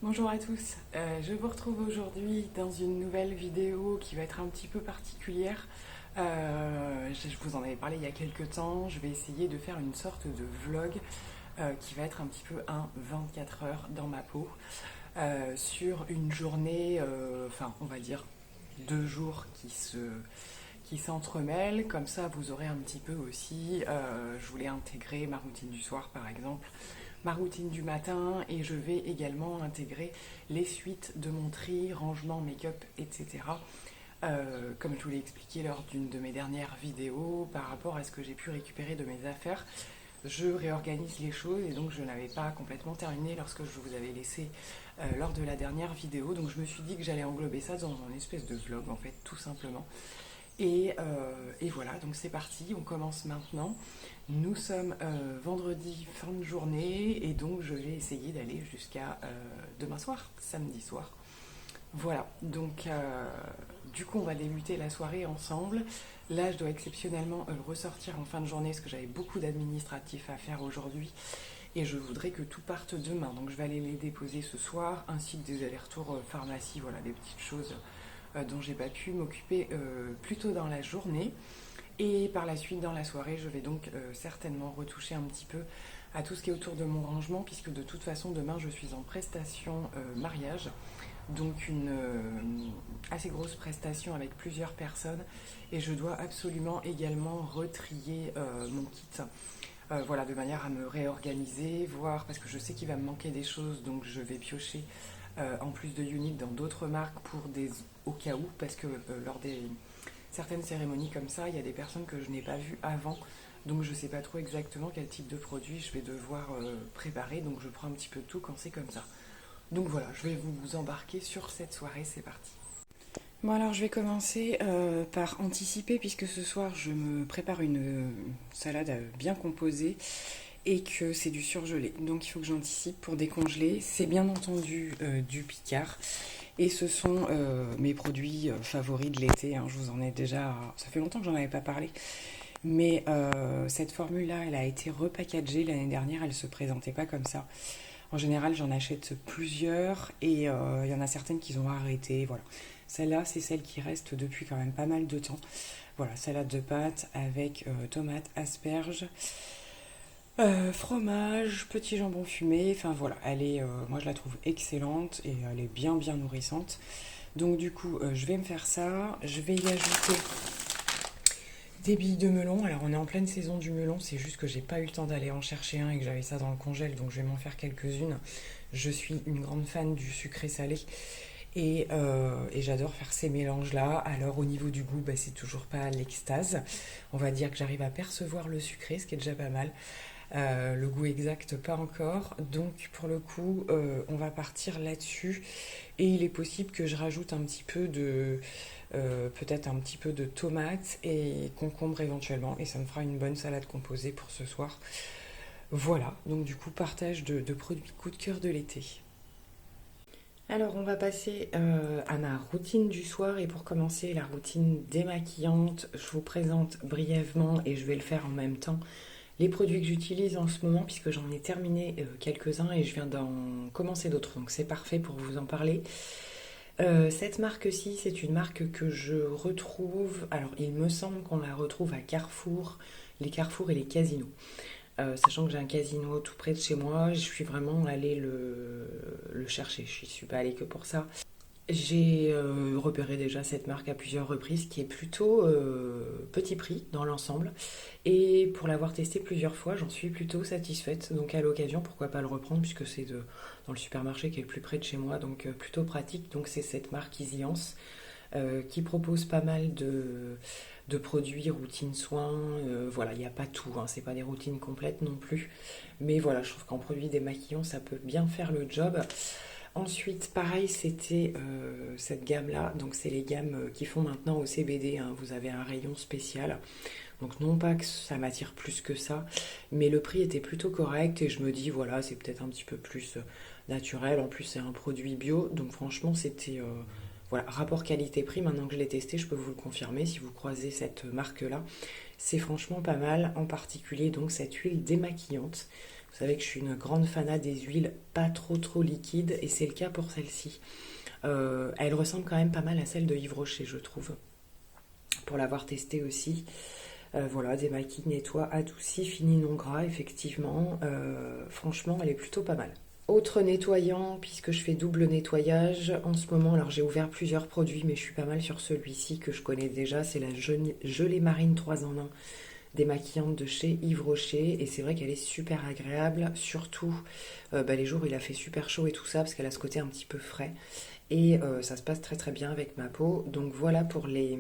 Bonjour à tous, je vous retrouve aujourd'hui dans une nouvelle vidéo qui va être un petit peu particulière. Je vous en avais parlé il y a quelques temps, je vais essayer de faire une sorte de vlog qui va être un petit peu un 24 heures dans ma peau sur une journée, enfin on va dire 2 jours qui s'entremêlent, comme ça vous aurez un petit peu aussi, je voulais intégrer ma routine du soir par exemple, ma routine du matin et je vais également intégrer les suites de mon tri, rangement, make-up, etc. Comme je vous l'ai expliqué lors d'une de mes dernières vidéos, par rapport à ce que j'ai pu récupérer de mes affaires, je réorganise les choses et donc je n'avais pas complètement terminé lorsque je vous avais laissé lors de la dernière vidéo. Donc je me suis dit que j'allais englober ça dans une espèce de vlog en fait, tout simplement. Et voilà, donc c'est parti, on commence maintenant. Nous sommes vendredi fin de journée et donc je vais essayer d'aller jusqu'à demain soir, samedi soir. Voilà, donc du coup on va débuter la soirée ensemble. Là je dois exceptionnellement ressortir en fin de journée parce que j'avais beaucoup d'administratifs à faire aujourd'hui et je voudrais que tout parte demain. Donc je vais aller les déposer ce soir ainsi que des allers-retours pharmacie, voilà des petites choses dont j'ai pas pu m'occuper plus tôt dans la journée. Et par la suite, dans la soirée, je vais donc certainement retoucher un petit peu à tout ce qui est autour de mon rangement, puisque de toute façon, demain, je suis en prestation mariage. Donc une assez grosse prestation avec plusieurs personnes. Et je dois absolument également retrier mon kit. Voilà, de manière à me réorganiser, voir, parce que je sais qu'il va me manquer des choses, donc je vais piocher en plus de Unique dans d'autres marques pour des au cas où, parce que lors des certaines cérémonies comme ça, il y a des personnes que je n'ai pas vues avant, donc je ne sais pas trop exactement quel type de produit je vais devoir préparer, donc je prends un petit peu de tout quand c'est comme ça. Donc voilà, je vais vous embarquer sur cette soirée, c'est parti. Bon alors je vais commencer par anticiper puisque ce soir je me prépare une salade bien composée et que c'est du surgelé. Donc il faut que j'anticipe pour décongeler. C'est bien entendu du Picard. Et ce sont mes produits favoris de l'été, hein. Je vous en ai déjà... Ça fait longtemps que j'en avais pas parlé. Mais cette formule-là, elle a été repackagée l'année dernière. Elle ne se présentait pas comme ça. En général, j'en achète plusieurs et il y en a certaines qui ont arrêté. Voilà. Celle-là, c'est celle qui reste depuis quand même pas mal de temps. Voilà, salade de pâtes avec tomates, asperges, fromage, petit jambon fumé, enfin voilà, elle est, moi je la trouve excellente et elle est bien bien nourrissante. Donc du coup, je vais me faire ça, je vais y ajouter des billes de melon. Alors on est en pleine saison du melon, c'est juste que j'ai pas eu le temps d'aller en chercher un et que j'avais ça dans le congèle, donc je vais m'en faire quelques-unes. Je suis une grande fan du sucré salé et j'adore faire ces mélanges-là. Alors au niveau du goût, bah, c'est toujours pas l'extase. On va dire que j'arrive à percevoir le sucré, ce qui est déjà pas mal. Le goût exact, pas encore. Donc pour le coup, on va partir là-dessus. Et il est possible que je rajoute un petit peu de... peut-être un petit peu de tomates et concombre éventuellement. Et ça me fera une bonne salade composée pour ce soir. Voilà, donc du coup, partage de produits coup de cœur de l'été. Alors on va passer à ma routine du soir et pour commencer la routine démaquillante, je vous présente brièvement et je vais le faire en même temps les produits que j'utilise en ce moment puisque j'en ai terminé quelques-uns et je viens d'en commencer d'autres, donc c'est parfait pour vous en parler. Cette marque-ci, c'est une marque que je retrouve, alors il me semble qu'on la retrouve à Carrefour, les Carrefour et les casinos. Sachant que j'ai un casino tout près de chez moi, je suis vraiment allée le chercher, je ne suis pas allée que pour ça. J'ai repéré déjà cette marque à plusieurs reprises qui est plutôt petit prix dans l'ensemble. Et pour l'avoir testé plusieurs fois, j'en suis plutôt satisfaite. Donc à l'occasion, pourquoi pas le reprendre puisque c'est dans le supermarché qui est le plus près de chez moi, donc plutôt pratique. Donc c'est cette marque Easyance qui propose pas mal de produits, routines soins. Voilà, il n'y a pas tout, hein, c'est pas des routines complètes non plus. Mais voilà, je trouve qu'en produit démaquillant, ça peut bien faire le job. Ensuite, pareil, c'était cette gamme-là. Donc, c'est les gammes qui font maintenant au CBD, hein. Vous avez un rayon spécial. Donc, non pas que ça m'attire plus que ça, mais le prix était plutôt correct. Et je me dis, voilà, c'est peut-être un petit peu plus naturel. En plus, c'est un produit bio. Donc, franchement, c'était voilà, rapport qualité-prix. Maintenant que je l'ai testé, je peux vous le confirmer. Si vous croisez cette marque-là, c'est franchement pas mal. En particulier, donc, cette huile démaquillante Vous savez que je suis une grande fanat des huiles pas trop liquides et c'est le cas pour celle-ci. Elle ressemble quand même pas mal à celle de Yves Rocher, je trouve, pour l'avoir testée aussi. Voilà, démaquille, nettoie, adoucit, fini non gras, effectivement. Franchement, elle est plutôt pas mal. Autre nettoyant, puisque je fais double nettoyage en ce moment, alors j'ai ouvert plusieurs produits, mais je suis pas mal sur celui-ci que je connais déjà, c'est la gelée marine 3 en 1 démaquillante de chez Yves Rocher, et c'est vrai qu'elle est super agréable, surtout les jours où il a fait super chaud et tout ça, parce qu'elle a ce côté un petit peu frais, et ça se passe très bien avec ma peau. Donc voilà pour les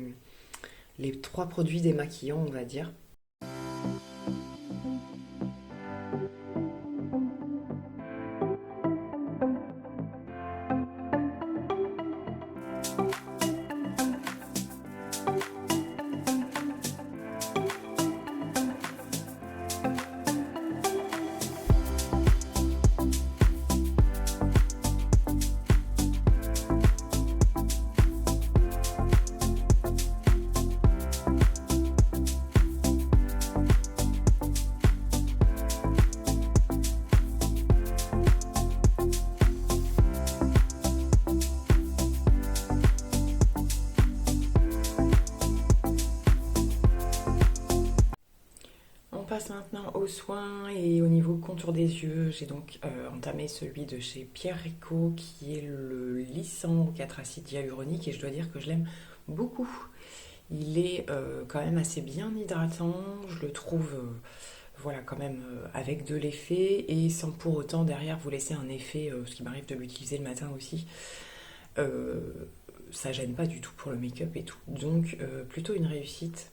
3 produits démaquillants, on va dire. On passe maintenant aux soins et au niveau contour des yeux, j'ai donc entamé celui de chez Pierre Rico qui est le lissant 4 acide hyaluronique et je dois dire que je l'aime beaucoup. Il est quand même assez bien hydratant, je le trouve voilà quand même avec de l'effet et sans pour autant derrière vous laisser un effet, ce qui m'arrive de l'utiliser le matin aussi. Euh, Ça gêne pas du tout pour le make-up et tout, donc plutôt une réussite.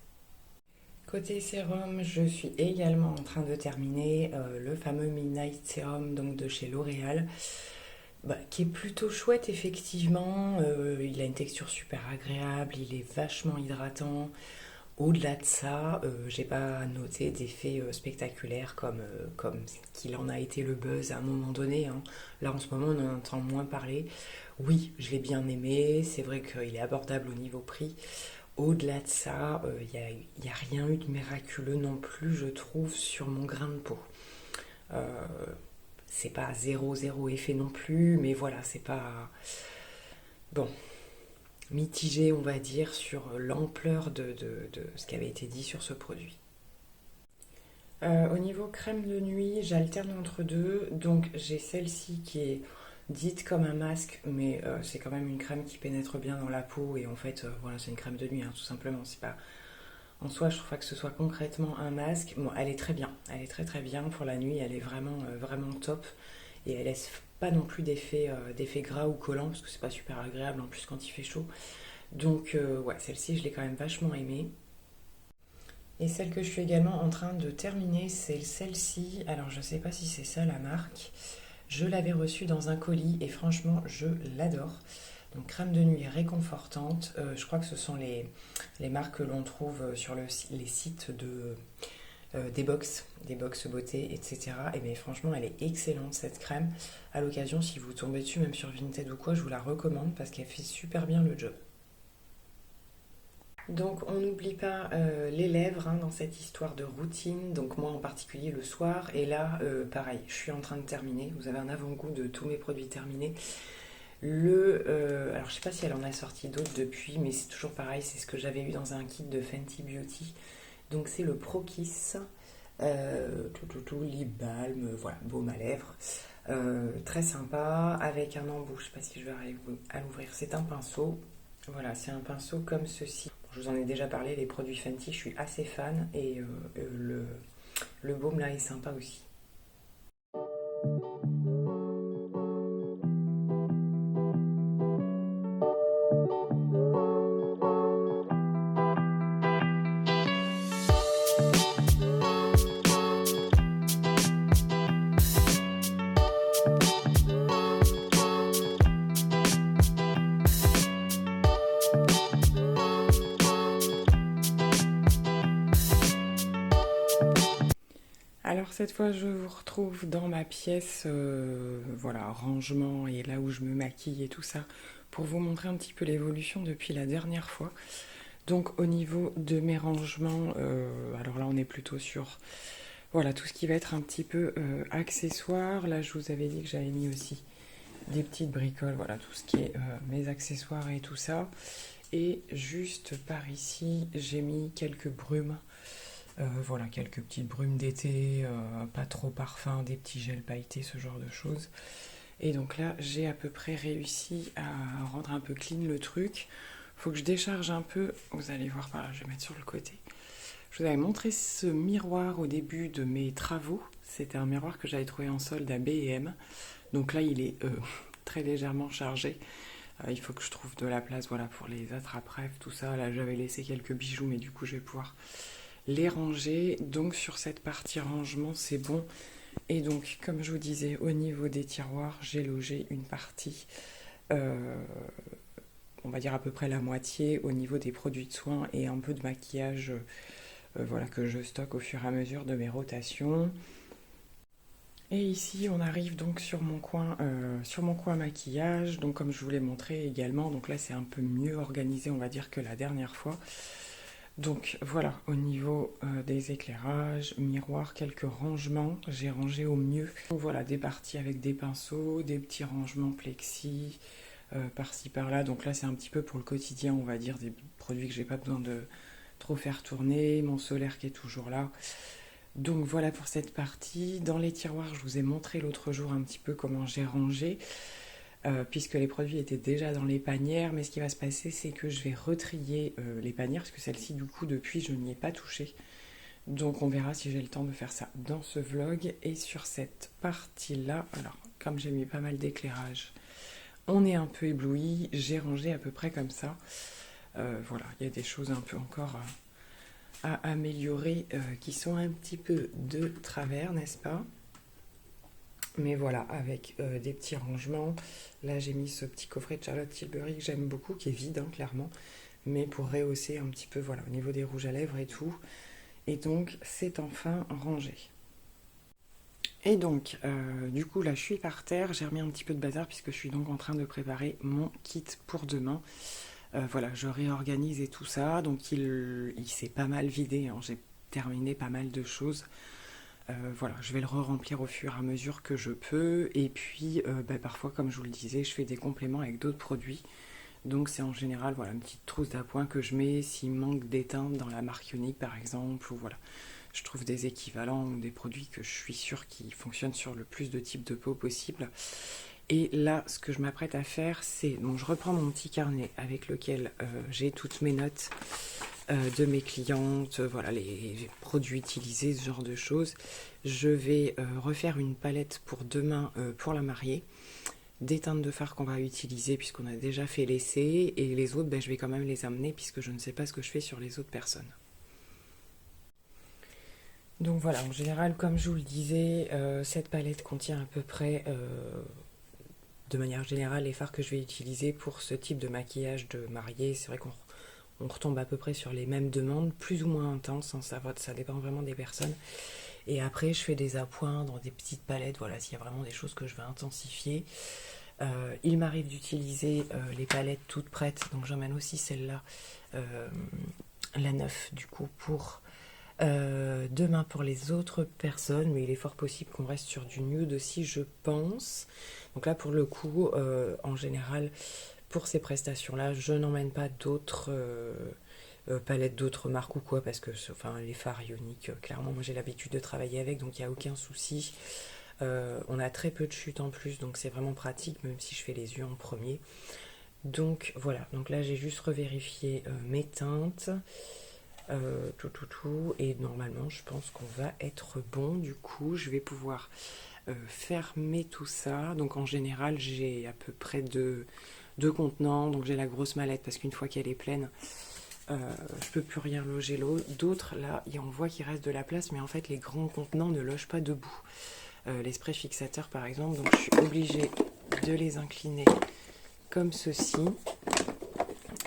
Côté sérum, je suis également en train de terminer le fameux Midnight Serum donc de chez L'Oréal, qui est plutôt chouette effectivement. Il a une texture super agréable, il est vachement hydratant. Au-delà de ça, j'ai pas noté d'effets spectaculaires comme qu'il en a été le buzz à un moment donné, hein. Là en ce moment on en entend moins parler. Oui, je l'ai bien aimé, c'est vrai qu'il est abordable au niveau prix. Au-delà de ça, il n'y a rien eu de miraculeux non plus, je trouve, sur mon grain de peau. Euh, c'est pas zéro effet non plus, mais voilà, c'est pas... Bon, mitigé, on va dire, sur l'ampleur de ce qui avait été dit sur ce produit. Au niveau crème de nuit, j'alterne entre deux. Donc j'ai celle-ci qui est dite comme un masque, mais c'est quand même une crème qui pénètre bien dans la peau. Et en fait, voilà, c'est une crème de nuit, hein, tout simplement. C'est pas en soi, je trouve pas que ce soit concrètement un masque. Bon, elle est très bien. Elle est très bien pour la nuit. Elle est vraiment top. Et elle laisse pas non plus d'effet gras ou collant parce que c'est pas super agréable en plus quand il fait chaud. Donc ouais, celle-ci, je l'ai quand même vachement aimée. Et celle que je suis également en train de terminer, c'est celle-ci. Alors, je sais pas si c'est ça la marque. Je l'avais reçue dans un colis et franchement, je l'adore. Donc, crème de nuit réconfortante. Je crois que ce sont les marques que l'on trouve sur les sites des box beauté, etc. Et bien, franchement, elle est excellente cette crème. À l'occasion, si vous tombez dessus, même sur Vinted ou quoi, je vous la recommande parce qu'elle fait super bien le job. Donc on n'oublie pas les lèvres dans cette histoire de routine, donc moi en particulier le soir, et là pareil, je suis en train de terminer, vous avez un avant-goût de tous mes produits terminés. Alors je sais pas si elle en a sorti d'autres depuis, mais c'est toujours pareil, c'est ce que j'avais eu dans un kit de Fenty Beauty, donc c'est le Pro Kiss, lip balm, voilà, baume à lèvres, très sympa, avec un embout, je sais pas si je vais arriver à l'ouvrir, c'est un pinceau, voilà, c'est un pinceau comme ceci. Je vous en ai déjà parlé, les produits Fenty, je suis assez fan et le baume là est sympa aussi. Alors cette fois, je vous retrouve dans ma pièce, voilà, rangement et là où je me maquille et tout ça, pour vous montrer un petit peu l'évolution depuis la dernière fois. Donc au niveau de mes rangements, alors là on est plutôt sur Voilà, tout ce qui va être un petit peu accessoires. Là, je vous avais dit que j'avais mis aussi des petites bricoles, voilà, tout ce qui est mes accessoires et tout ça. Et juste par ici, j'ai mis quelques brumes. Voilà, quelques petites brumes d'été, pas trop parfum, des petits gels pailletés, ce genre de choses. Et donc là, j'ai à peu près réussi à rendre un peu clean le truc. Faut que je décharge un peu. Vous allez voir par là, je vais mettre sur le côté. Je vous avais montré ce miroir au début de mes travaux. C'était un miroir que j'avais trouvé en solde à B&M. Donc là, il est très légèrement chargé. Il faut que je trouve de la place, voilà, pour les attrape-rêves, tout ça. Là, j'avais laissé quelques bijoux, mais du coup, je vais pouvoir les ranger. Donc sur cette partie rangement, c'est bon. Et donc, comme je vous disais, au niveau des tiroirs, j'ai logé une partie, on va dire à peu près la moitié, au niveau des produits de soins et un peu de maquillage, voilà, que je stocke au fur et à mesure de mes rotations. Et ici, on arrive donc sur mon coin maquillage. Donc, comme je vous l'ai montré également, donc là, c'est un peu mieux organisé, on va dire, que la dernière fois. Donc voilà, au niveau des éclairages, miroirs, quelques rangements, j'ai rangé au mieux. Donc voilà, des parties avec des pinceaux, des petits rangements plexi, par-ci par-là. Donc là, c'est un petit peu pour le quotidien, on va dire, des produits que j'ai pas besoin de trop faire tourner. Mon solaire qui est toujours là. Donc voilà pour cette partie. Dans les tiroirs, je vous ai montré l'autre jour un petit peu comment j'ai rangé. Puisque les produits étaient déjà dans les panières, mais ce qui va se passer, c'est que je vais retrier les panières, parce que celle-ci, du coup, depuis, je n'y ai pas touché. Donc on verra si j'ai le temps de faire ça dans ce vlog. Et sur cette partie-là, alors, comme j'ai mis pas mal d'éclairage, on est un peu ébloui, j'ai rangé à peu près comme ça. Voilà, il y a des choses un peu encore à améliorer qui sont un petit peu de travers, n'est-ce pas? Mais voilà, avec des petits rangements. Là, j'ai mis ce petit coffret de Charlotte Tilbury que j'aime beaucoup, qui est vide, hein, clairement. Mais pour rehausser un petit peu, voilà, au niveau des rouges à lèvres et tout. Et donc, c'est enfin rangé. Et donc, du coup, là, je suis par terre. J'ai remis un petit peu de bazar puisque je suis donc en train de préparer mon kit pour demain. Voilà, je réorganise et tout ça. Donc, il s'est pas mal vidé, hein. J'ai terminé pas mal de choses. Voilà, je vais le re-remplir au fur et à mesure que je peux. Et puis, parfois, comme je vous le disais, je fais des compléments avec d'autres produits. Donc, c'est en général voilà, une petite trousse d'appoint que je mets s'il manque d'éteinte dans la marque Ioniq, par exemple. Ou voilà, je trouve des équivalents ou des produits que je suis sûre qui fonctionnent sur le plus de types de peau possible. Et là, ce que je m'apprête à faire, c'est... Donc, je reprends mon petit carnet avec lequel j'ai toutes mes notes de mes clientes, voilà, les produits utilisés, ce genre de choses. Je vais refaire une palette pour demain pour la mariée, des teintes de fard qu'on va utiliser puisqu'on a déjà fait l'essai, et les autres, je vais quand même les amener puisque je ne sais pas ce que je fais sur les autres personnes. Donc voilà, en général, comme je vous le disais, cette palette contient à peu près, de manière générale, les fards que je vais utiliser pour ce type de maquillage de mariée. C'est vrai qu'on retombe à peu près sur les mêmes demandes, plus ou moins intenses, hein, ça dépend vraiment des personnes. Et après, je fais des appoints dans des petites palettes, voilà, s'il y a vraiment des choses que je veux intensifier. Il m'arrive d'utiliser les palettes toutes prêtes, donc j'emmène aussi celle-là, la 9 du coup, pour demain pour les autres personnes, mais il est fort possible qu'on reste sur du nude aussi, je pense. Donc là, pour le coup, en général, pour ces prestations-là, je n'emmène pas d'autres palettes d'autres marques ou quoi, parce que enfin, les fards Ioniq, clairement, moi j'ai l'habitude de travailler avec, donc il n'y a aucun souci. On a très peu de chutes en plus, donc c'est vraiment pratique, même si je fais les yeux en premier. Donc voilà, donc là j'ai juste revérifié mes teintes, tout, et normalement je pense qu'on va être bon. Du coup, je vais pouvoir fermer tout ça. Donc en général, j'ai à peu près deux contenants, donc j'ai la grosse mallette parce qu'une fois qu'elle est pleine, je peux plus rien loger d'autres. Là, on voit qu'il reste de la place, mais en fait les grands contenants ne logent pas debout. Les sprays fixateurs par exemple, donc je suis obligée de les incliner comme ceci.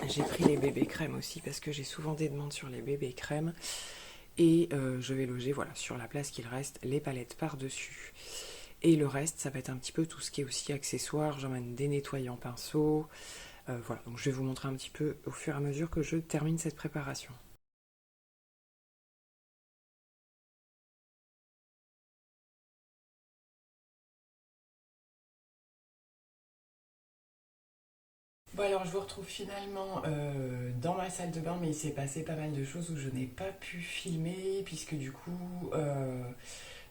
J'ai pris les bébés crèmes aussi parce que j'ai souvent des demandes sur les bébés crèmes. Et je vais loger, voilà, sur la place qu'il reste, les palettes par-dessus. Et le reste, ça va être un petit peu tout ce qui est aussi accessoire. J'emmène des nettoyants pinceaux. Voilà, donc je vais vous montrer un petit peu au fur et à mesure que je termine cette préparation. Bon alors je vous retrouve finalement dans ma salle de bain, mais il s'est passé pas mal de choses où je n'ai pas pu filmer puisque du coup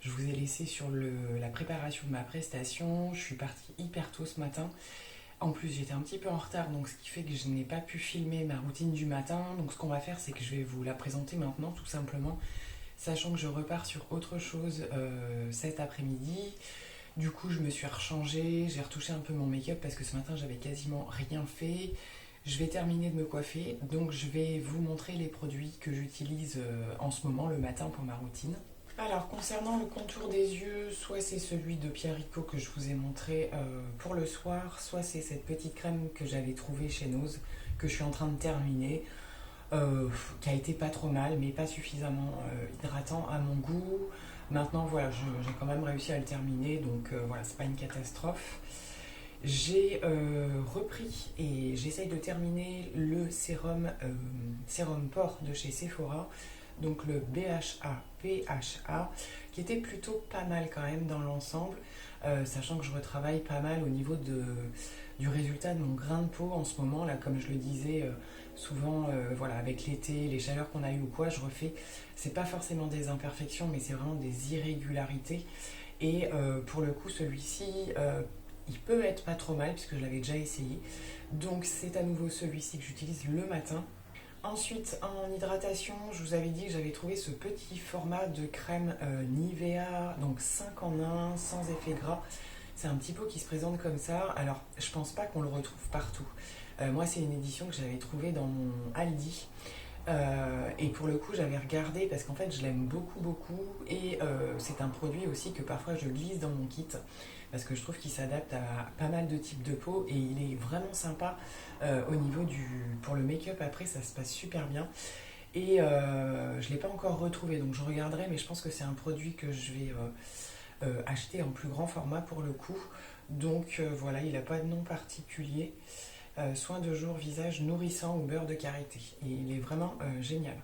je vous ai laissé sur la préparation de ma prestation. Je suis partie hyper tôt ce matin. En plus j'étais un petit peu en retard, donc ce qui fait que je n'ai pas pu filmer ma routine du matin. Donc ce qu'on va faire, c'est que je vais vous la présenter maintenant tout simplement, sachant que je repars sur autre chose cet après-midi. Du coup, je me suis rechangée, j'ai retouché un peu mon make-up parce que ce matin, j'avais quasiment rien fait. Je vais terminer de me coiffer, donc je vais vous montrer les produits que j'utilise en ce moment le matin pour ma routine. Alors, concernant le contour des yeux, soit c'est celui de Pierre Rico que je vous ai montré pour le soir, soit c'est cette petite crème que j'avais trouvée chez Nose, que je suis en train de terminer, qui a été pas trop mal, mais pas suffisamment hydratant à mon goût. Maintenant, voilà, j'ai quand même réussi à le terminer, donc voilà, c'est pas une catastrophe. J'ai repris et j'essaye de terminer le sérum pore de chez Sephora, donc le BHA PHA, qui était plutôt pas mal quand même dans l'ensemble, sachant que je retravaille pas mal au niveau du résultat de mon grain de peau en ce moment, là, comme je le disais. Souvent, voilà, avec l'été, les chaleurs qu'on a eues ou quoi, je refais. C'est pas forcément des imperfections, mais c'est vraiment des irrégularités. Et pour le coup, celui-ci, il peut être pas trop mal, puisque je l'avais déjà essayé. Donc, c'est à nouveau celui-ci que j'utilise le matin. Ensuite, en hydratation, je vous avais dit que j'avais trouvé ce petit format de crème Nivea, donc 5 en 1, sans effet gras. C'est un petit pot qui se présente comme ça. Alors, je pense pas qu'on le retrouve partout. Moi, c'est une édition que j'avais trouvée dans mon Aldi. Et pour le coup, j'avais regardé parce qu'en fait, je l'aime beaucoup, beaucoup. Et c'est un produit aussi que parfois je glisse dans mon kit parce que je trouve qu'il s'adapte à pas mal de types de peau et il est vraiment sympa au niveau pour le make-up. Après, ça se passe super bien. Et je ne l'ai pas encore retrouvé, donc je regarderai, mais je pense que c'est un produit que je vais acheter en plus grand format pour le coup. Donc voilà, il n'a pas de nom particulier. Soin de jour visage nourrissant au beurre de karité. Et il est vraiment génial.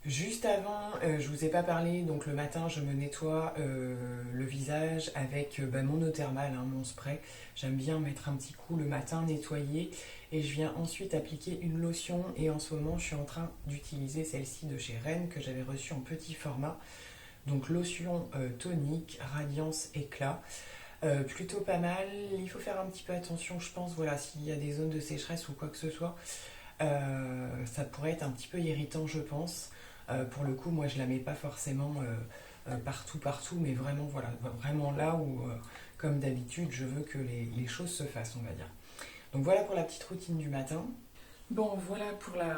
Juste avant, je vous ai pas parlé, donc le matin je me nettoie le visage avec mon eau thermale, hein, mon spray. J'aime bien mettre un petit coup le matin, nettoyer, et je viens ensuite appliquer une lotion. Et en ce moment je suis en train d'utiliser celle-ci de chez Rennes que j'avais reçue en petit format. Donc lotion tonique, radiance éclat. Plutôt pas mal. Il faut faire un petit peu attention, je pense, voilà, s'il y a des zones de sécheresse ou quoi que ce soit, ça pourrait être un petit peu irritant, je pense. Pour le coup, moi, je la mets pas forcément partout, mais vraiment, voilà, vraiment là où, comme d'habitude, je veux que les choses se fassent, on va dire. Donc voilà pour la petite routine du matin. Bon, voilà pour la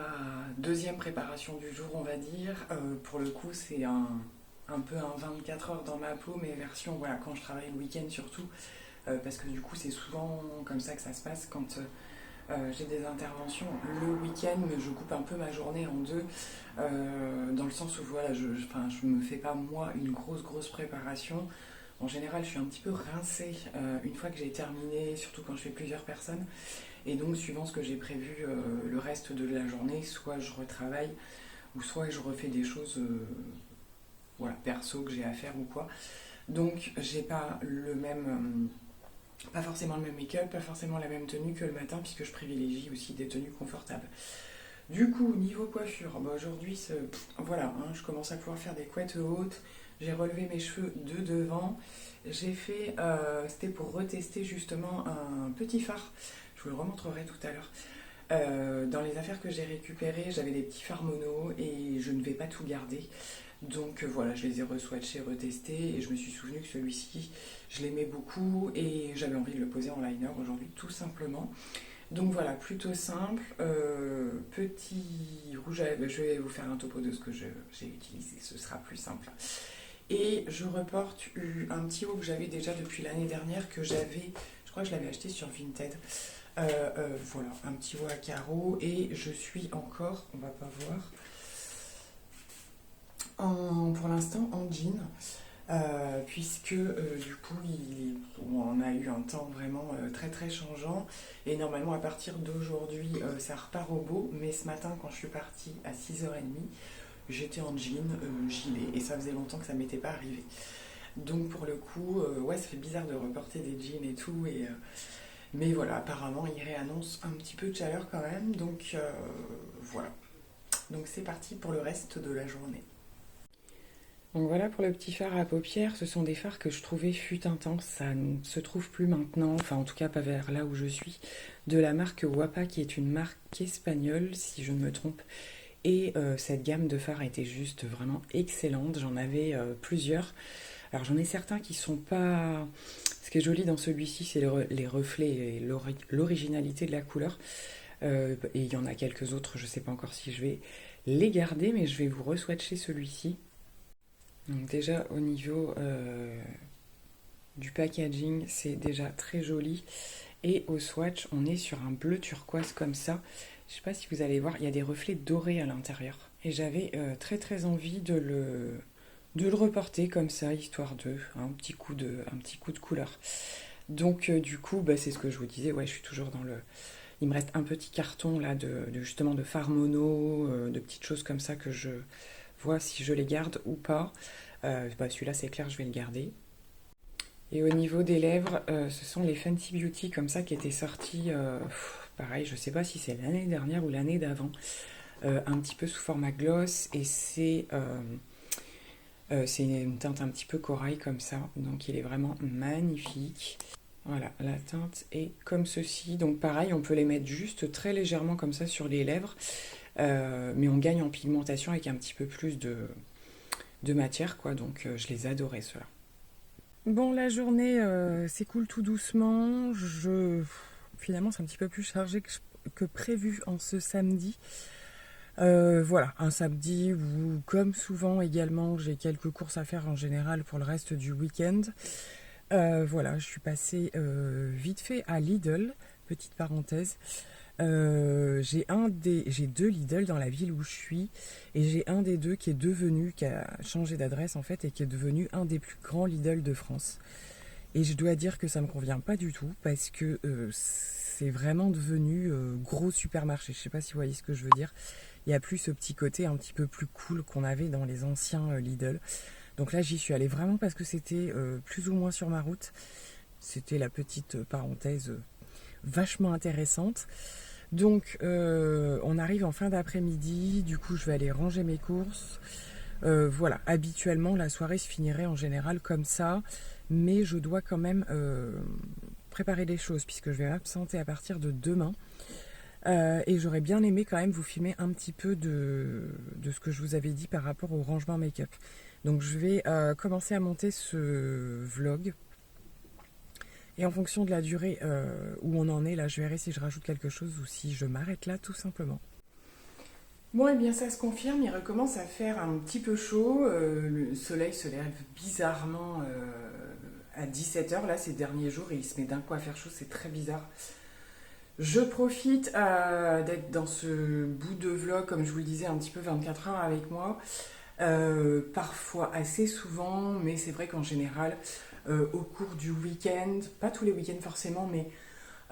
deuxième préparation du jour, on va dire. Pour le coup, c'est un peu un 24 heures dans ma peau, mais version, voilà, quand je travaille le week-end surtout, parce que du coup c'est souvent comme ça que ça se passe quand j'ai des interventions le week-end, mais je coupe un peu ma journée en deux, dans le sens où voilà, je me fais pas moi une grosse préparation. En général, je suis un petit peu rincée une fois que j'ai terminé, surtout quand je fais plusieurs personnes, et donc suivant ce que j'ai prévu le reste de la journée, soit je retravaille, ou soit je refais des choses voilà, perso que j'ai à faire ou quoi. Donc j'ai pas le même, pas forcément le même make-up, pas forcément la même tenue que le matin, puisque je privilégie aussi des tenues confortables. Du coup, niveau coiffure, aujourd'hui, voilà, hein, je commence à pouvoir faire des couettes hautes. J'ai relevé mes cheveux de devant. J'ai fait, c'était pour retester justement un petit fard. Je vous le remontrerai tout à l'heure. Dans les affaires que j'ai récupérées, j'avais des petits fards mono et je ne vais pas tout garder. Donc voilà, je les ai re-swatchés, retestés, et je me suis souvenu que celui-ci, je l'aimais beaucoup et j'avais envie de le poser en liner aujourd'hui, tout simplement. Donc voilà, plutôt simple. Petit rouge à lèvres, je vais vous faire un topo de ce que j'ai utilisé, ce sera plus simple. Et je reporte un petit haut que j'avais déjà depuis l'année dernière, que j'avais, je crois que je l'avais acheté sur Vinted. Voilà, un petit haut à carreaux, et je suis encore, on va pas voir, pour l'instant en jean, puisque du coup on a eu un temps vraiment très changeant, et normalement à partir d'aujourd'hui ça repart au beau, mais ce matin quand je suis partie à 6h30, j'étais en jean, gilet, et ça faisait longtemps que ça m'était pas arrivé. Donc pour le coup, ouais, ça fait bizarre de reporter des jeans et tout, Mais voilà, apparemment, il réannonce un petit peu de chaleur quand même. Donc voilà. Donc c'est parti pour le reste de la journée. Donc voilà pour le petit fard à paupières. Ce sont des fards que je trouvais fut un temps. Ça ne se trouve plus maintenant, enfin en tout cas pas vers là où je suis, de la marque Wapa qui est une marque espagnole si je ne me trompe. Et cette gamme de fards était juste vraiment excellente. J'en avais plusieurs. Alors j'en ai certains qui sont pas... Ce qui est joli dans celui-ci, c'est les reflets et l'originalité de la couleur. Et il y en a quelques autres, je ne sais pas encore si je vais les garder, mais je vais vous re-swatcher celui-ci. Donc déjà au niveau du packaging, c'est déjà très joli. Et au swatch, on est sur un bleu turquoise comme ça. Je ne sais pas si vous allez voir, il y a des reflets dorés à l'intérieur. Et j'avais très très envie de le reporter comme ça, histoire de un petit coup de couleur. Donc du coup, bah, c'est ce que je vous disais, ouais, je suis toujours dans le... Il me reste un petit carton là justement de fard mono, de petites choses comme ça que je vois si je les garde ou pas. Bah, celui-là c'est clair, je vais le garder. Et au niveau des lèvres, ce sont les Fenty Beauty comme ça qui étaient sortis, pareil, je sais pas si c'est l'année dernière ou l'année d'avant, un petit peu sous format gloss et c'est une teinte un petit peu corail comme ça, donc il est vraiment magnifique. Voilà, la teinte est comme ceci. Donc pareil, on peut les mettre juste très légèrement comme ça sur les lèvres, mais on gagne en pigmentation avec un petit peu plus de matière, quoi. Donc je les adorais, ceux-là. Bon, la journée s'écoule tout doucement. Finalement, c'est un petit peu plus chargé que prévu en ce samedi. Voilà, un samedi où, comme souvent également, j'ai quelques courses à faire en général pour le reste du week-end. Voilà, je suis passée vite fait à Lidl, petite parenthèse. J'ai deux Lidl dans la ville où je suis et j'ai un des deux qui a changé d'adresse en fait et qui est devenu un des plus grands Lidl de France. Et je dois dire que ça me convient pas du tout parce que c'est vraiment devenu gros supermarché. Je sais pas si vous voyez ce que je veux dire. Il n'y a plus ce petit côté un petit peu plus cool qu'on avait dans les anciens Lidl. Donc là, j'y suis allée vraiment parce que c'était plus ou moins sur ma route. C'était la petite parenthèse vachement intéressante. Donc, on arrive en fin d'après-midi. Du coup, je vais aller ranger mes courses. Voilà, habituellement, la soirée se finirait en général comme ça. Mais je dois quand même préparer les choses puisque je vais m'absenter à partir de demain. Et j'aurais bien aimé quand même vous filmer un petit peu de ce que je vous avais dit par rapport au rangement make-up. Donc je vais commencer à monter ce vlog. Et en fonction de la durée où on en est, là, je verrai si je rajoute quelque chose ou si je m'arrête là, tout simplement. Bon, et bien ça se confirme, il recommence à faire un petit peu chaud. Le soleil se lève bizarrement à 17h, là, ces derniers jours, et il se met d'un coup à faire chaud, c'est très bizarre. Je profite d'être dans ce bout de vlog, comme je vous le disais, un petit peu 24 heures avec moi. Parfois assez souvent, mais c'est vrai qu'en général, au cours du week-end, pas tous les week-ends forcément, mais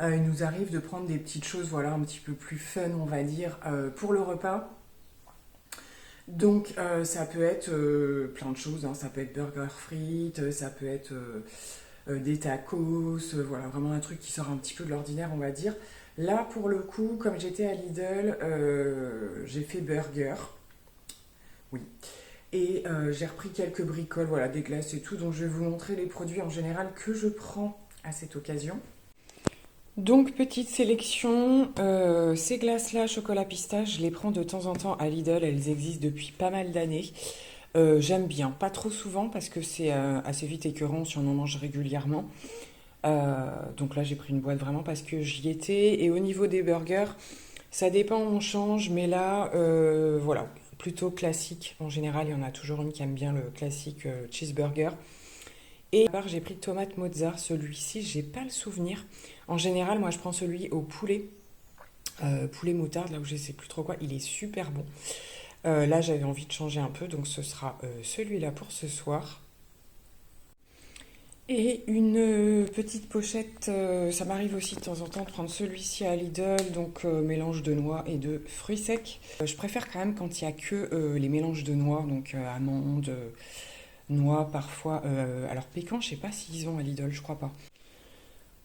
il nous arrive de prendre des petites choses, voilà, un petit peu plus fun, on va dire, pour le repas. Donc ça peut être plein de choses, hein. Ça peut être burger frites, ça peut être des tacos, voilà, vraiment un truc qui sort un petit peu de l'ordinaire, on va dire. Là, pour le coup, comme j'étais à Lidl, j'ai fait burger. Oui. Et j'ai repris quelques bricoles, voilà, des glaces et tout. Donc je vais vous montrer les produits en général que je prends à cette occasion. Donc petite sélection, ces glaces-là, chocolat pistache, je les prends de temps en temps à Lidl, elles existent depuis pas mal d'années. J'aime bien, pas trop souvent parce que c'est assez vite écœurant si on en mange régulièrement. Donc là j'ai pris une boîte vraiment parce que j'y étais. Et au niveau des burgers, ça dépend, on change, mais là, voilà, plutôt classique. En général, il y en a toujours une qui aime bien le classique cheeseburger. Et à part, j'ai pris tomate mozza. Celui-ci, j'ai pas le souvenir. En général, moi, je prends celui au poulet, poulet moutarde, là où je sais plus trop quoi. Il est super bon. Là, j'avais envie de changer un peu, donc ce sera celui-là pour ce soir. Et une petite pochette, ça m'arrive aussi de temps en temps de prendre celui-ci à Lidl, donc mélange de noix et de fruits secs. Je préfère quand même quand il n'y a que les mélanges de noix, donc amandes, noix parfois. Alors pécan, je sais pas s'ils ont à Lidl, je crois pas.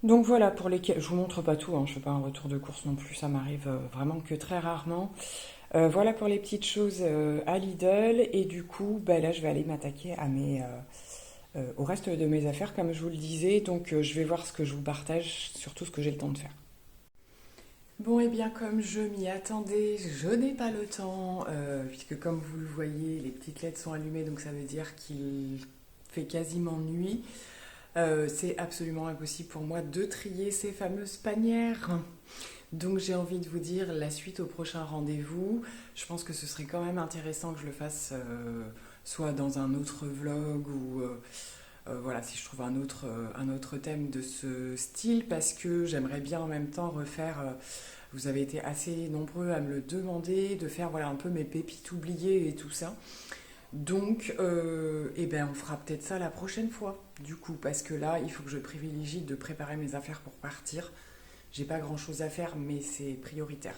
Donc voilà, pour lesquels je vous montre pas tout, hein, je fais pas un retour de course non plus, ça m'arrive vraiment que très rarement. Voilà pour les petites choses à Lidl et du coup, bah, là je vais aller m'attaquer à au reste de mes affaires comme je vous le disais, donc je vais voir ce que je vous partage, surtout ce que j'ai le temps de faire. Bon, et bien comme je m'y attendais, je n'ai pas le temps, puisque comme vous le voyez, les petites LED sont allumées, donc ça veut dire qu'il fait quasiment nuit. C'est absolument impossible pour moi de trier ces fameuses panières. Donc j'ai envie de vous dire la suite au prochain rendez-vous. Je pense que ce serait quand même intéressant que je le fasse soit dans un autre vlog ou voilà, si je trouve un autre thème de ce style, parce que j'aimerais bien en même temps refaire, vous avez été assez nombreux à me le demander, de faire voilà, un peu mes pépites oubliées et tout ça. Donc, eh ben, on fera peut-être ça la prochaine fois, du coup, parce que là, il faut que je privilégie de préparer mes affaires pour partir. J'ai pas grand-chose à faire, mais c'est prioritaire.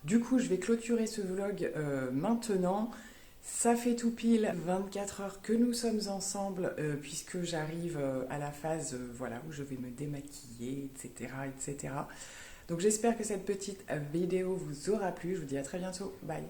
Du coup, je vais clôturer ce vlog maintenant. Ça fait tout pile 24 heures que nous sommes ensemble, puisque j'arrive à la phase voilà, où je vais me démaquiller, etc., etc. Donc j'espère que cette petite vidéo vous aura plu. Je vous dis à très bientôt. Bye.